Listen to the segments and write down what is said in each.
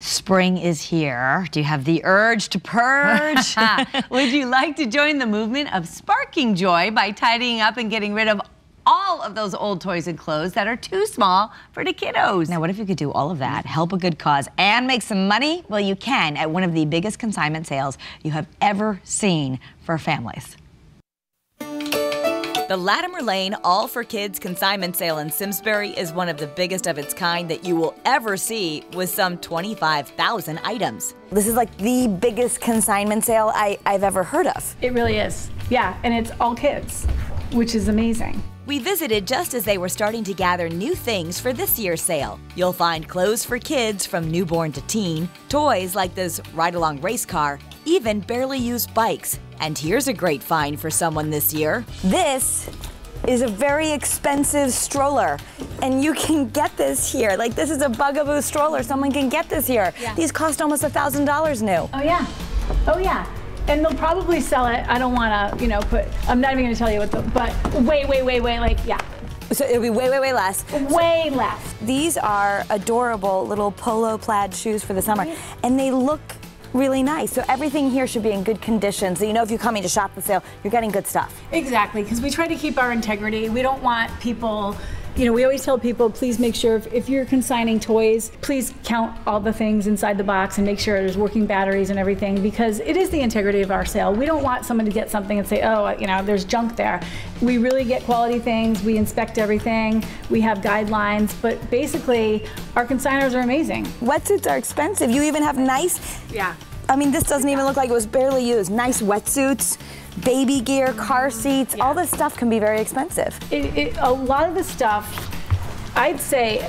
Spring is here. Do you have the urge to purge? Would you like to join the movement of sparking joy by tidying up and getting rid of all of those old toys and clothes that are too small for the kiddos? Now, what if you could do all of that, help a good cause, and make some money? Well, you can at one of the biggest consignment sales you have ever seen for families. The Latimer Lane All for Kids consignment sale in Simsbury is one of the biggest of its kind that you will ever see, with some 25,000 items. This is like the biggest consignment sale I've ever heard of. It really is. Yeah, and it's all kids, which is amazing. We visited just as they were starting to gather new things for this year's sale. You'll find clothes for kids from newborn to teen, toys like this ride-along race car, even barely used bikes. And here's a great find for someone this year. This is a very expensive stroller, and you can get this here. Like, this is a Bugaboo stroller. Someone can get this here. Yeah. These cost almost $1,000 new. Oh yeah, oh yeah. And they'll probably sell it. I don't want to, I'm not even going to tell you what but way, like, yeah. So it'll be way, way, way less. Way less. These are adorable little polo plaid shoes for the summer, and they look really nice. So everything here should be in good condition. So if you're coming to shop the sale, you're getting good stuff. Exactly, because we try to keep our integrity. We don't want people, we always tell people, please make sure if you're consigning toys, please count all the things inside the box and make sure there's working batteries and everything, because it is the integrity of our sale. We don't want someone to get something and say, oh, there's junk there. We really get quality things. We inspect everything. We have guidelines, but basically our consigners are amazing. Wetsuits are expensive. You even have nice, yeah. I mean, this doesn't even look like it was barely used. Nice wetsuits, baby gear, car seats, all this stuff can be very expensive. A lot of the stuff, I'd say,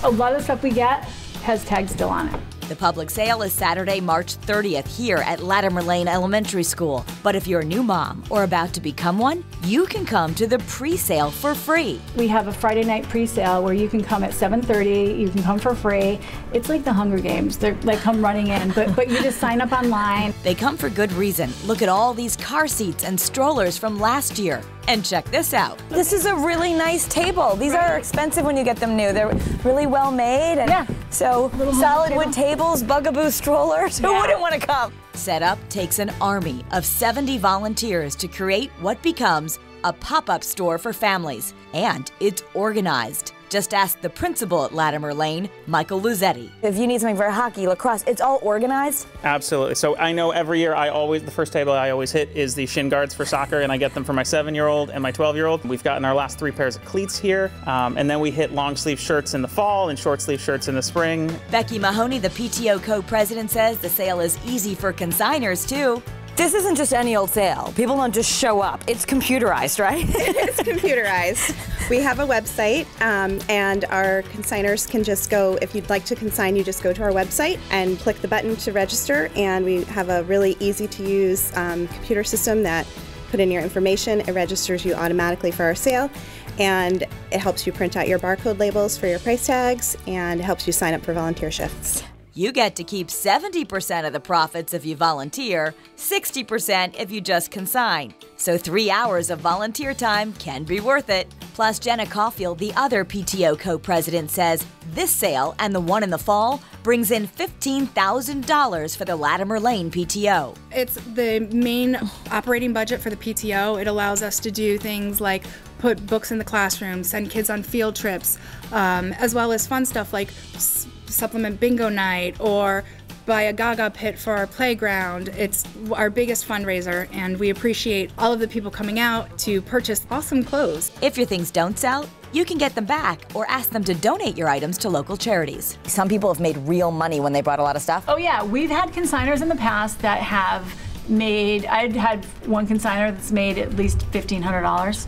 a lot of the stuff we get has tags still on it. The public sale is Saturday, March 30th here at Latimer Lane Elementary School. But if you're a new mom or about to become one, you can come to the pre-sale for free. We have a Friday night pre-sale where you can come at 7:30, you can come for free. It's like the Hunger Games. They're like come running in, but you just sign up online. They come for good reason. Look at all these car seats and strollers from last year. And check this out. This is a really nice table. These are expensive when you get them new. They're really well made. And so solid wood tables, Bugaboo strollers. Who wouldn't want to come? Setup takes an army of 70 volunteers to create what becomes a pop-up store for families. And it's organized. Just ask the principal at Latimer Lane, Michael Luzetti. If you need something for hockey, lacrosse, it's all organized? Absolutely. So I know every year the first table I always hit is the shin guards for soccer, and I get them for my 7-year-old and my 12-year-old. We've gotten our last 3 pairs of cleats here, and then we hit long sleeve shirts in the fall and short sleeve shirts in the spring. Becky Mahoney, the PTO co-president, says the sale is easy for consigners too. This isn't just any old sale. People don't just show up. It's computerized, right? It's computerized. We have a website, and our consigners can just go, if you'd like to consign, you just go to our website and click the button to register, and we have a really easy to use computer system that put in your information, it registers you automatically for our sale, and it helps you print out your barcode labels for your price tags, and it helps you sign up for volunteer shifts. You get to keep 70% of the profits if you volunteer, 60% if you just consign. So 3 hours of volunteer time can be worth it. Plus, Jenna Caulfield, the other PTO co-president, says this sale and the one in the fall brings in $15,000 for the Latimer Lane PTO. It's the main operating budget for the PTO. It allows us to do things like put books in the classroom, send kids on field trips, as well as fun stuff like supplement bingo night or buy a Gaga pit for our playground. It's our biggest fundraiser, and we appreciate all of the people coming out to purchase awesome clothes. If your things don't sell, you can get them back or ask them to donate your items to local charities. Some people have made real money when they brought a lot of stuff. Oh yeah, we've had consigners in the past that have made, I'd had one consigner that's made at least $1,500.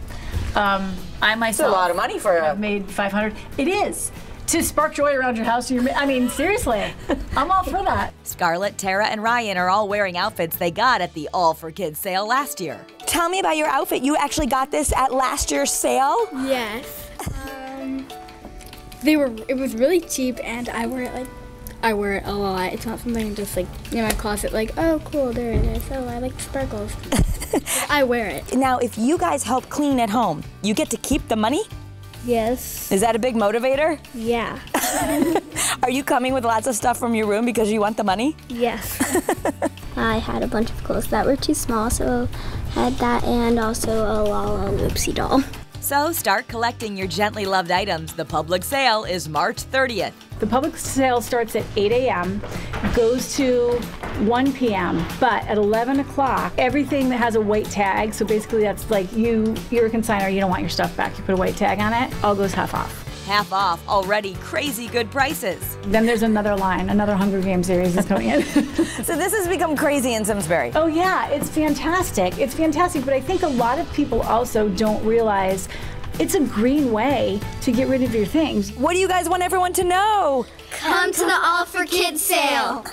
I myself, that's a lot of money for I've made $500. It is. To spark joy around your house, I mean, seriously, I'm all for that. Scarlett, Tara, and Ryan are all wearing outfits they got at the All for Kids sale last year. Tell me about your outfit. You actually got this at last year's sale? Yes. It was really cheap, and I wear it a lot. It's not something just like in my closet, like, oh, cool, there it is. Oh, I like the sparkles. I wear it. Now, if you guys help clean at home, you get to keep the money? Yes. Is that a big motivator? Yeah. Are you coming with lots of stuff from your room because you want the money? Yes. I had a bunch of clothes that were too small, so I had that and also a Lala Loopsy doll. So start collecting your gently loved items. The public sale is March 30th. The public sale starts at 8 a.m., goes to 1 p.m., but at 11 o'clock, everything that has a white tag, so basically that's like you're a consignor, you don't want your stuff back, you put a white tag on it, all goes half off. Half off, already crazy good prices. Then there's another line, another Hunger Games series is coming in. So this has become crazy in Simsbury. Oh yeah, it's fantastic. It's fantastic, but I think a lot of people also don't realize it's a green way to get rid of your things. What do you guys want everyone to know? Come to the All for Kids sale.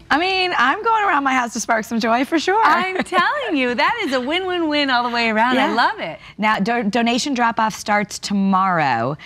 I mean, I'm going around my house to spark some joy for sure. I'm telling you, that is a win-win-win all the way around. Yeah. I love it. Now, donation drop-off starts tomorrow.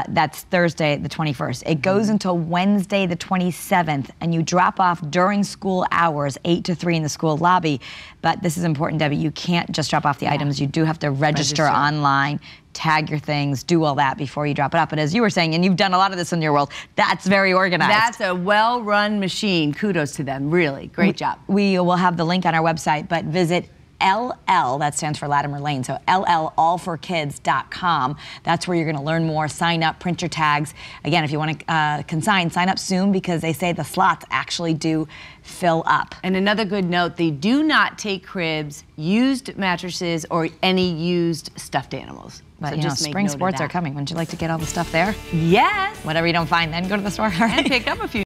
That's Thursday, the 21st. It goes until Wednesday, the 27th, and you drop off during school hours, 8 to 3 in the school lobby. But this is important, Debbie. You can't just drop off the items. You do have to register online, tag your things, do all that before you drop it off. But as you were saying, and you've done a lot of this in your world, that's very organized. That's a well-run machine. Kudos to them. Really, great job. We will have the link on our website, but visit LL, that stands for Latimer Lane, so LLallforkids.com. That's where you're going to learn more, sign up, print your tags. Again, if you want to consign, sign up soon because they say the slots actually do fill up. And another good note, they do not take cribs, used mattresses, or any used stuffed animals. But so you know, just make spring note of sports that. are coming. Wouldn't you like to get all the stuff there? Yes. Whatever you don't find, then go to the store. And pick up a few.